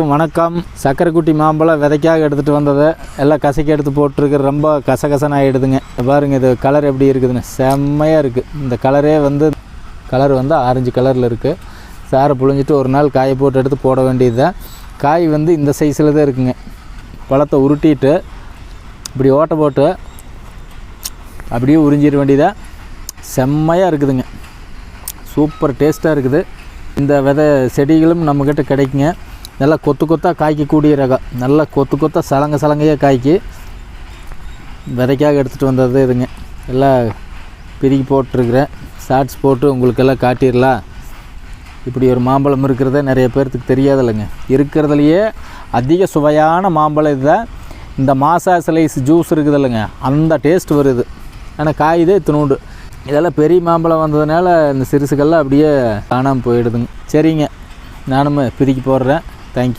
வணக்கம். சக்கரைக்குட்டி மாம்பழம் விதைக்காக எடுத்துகிட்டு வந்ததை எல்லாம் கசக்கி எடுத்து போட்டிருக்கு. ரொம்ப கசகசன்னு ஆகிடுதுங்க. பாருங்கள், இது கலர் எப்படி இருக்குதுன்னு செம்மையாக இருக்குது. இந்த கலர் வந்து ஆரஞ்சு கலரில் இருக்குது. சாரை புழிஞ்சிட்டு ஒரு நாள் காயை போட்டு எடுத்து போட வேண்டியது தான். காய் வந்து இந்த சைஸில் தான் இருக்குங்க. பழத்தை உருட்டிட்டு இப்படி ஓட்டை போட்டு அப்படியே உறிஞ்சிட வேண்டியதாக. செம்மையாக இருக்குதுங்க. சூப்பர் டேஸ்ட்டாக இருக்குது. இந்த விதை செடிகளும் நம்மக்கிட்ட கிடைக்குங்க. நல்லா கொத்து கொத்தாக காய்க்கக்கூடிய ரகம். நல்லா கொத்து கொத்தாக சலங்கையாக காய்க்கு. விதைக்காக எடுத்துகிட்டு வந்தது இதுங்க. எல்லாம் பிரிக்கி போட்டிருக்கிறேன். ஷார்ட்ஸ் போட்டு உங்களுக்கெல்லாம் காட்டிடலாம். இப்படி ஒரு மாம்பழம் இருக்கிறத நிறைய பேர்த்துக்கு தெரியாதில்லைங்க. இருக்கிறதுலையே அதிக சுவையான மாம்பழம் இதுதான். இந்த மாசா ஸ்லைஸ் ஜூஸ் இருக்குது இல்லைங்க, அந்த டேஸ்ட் வருது. ஆனால் காய் இதே இத்தினூண்டு. இதெல்லாம் பெரிய மாம்பழம் வந்ததுனால இந்த சிறுசுக்கெல்லாம் அப்படியே காணாமல் போயிடுதுங்க. சரிங்க, நானும் பிரிக்கி போடுறேன். தேங்க்யூ.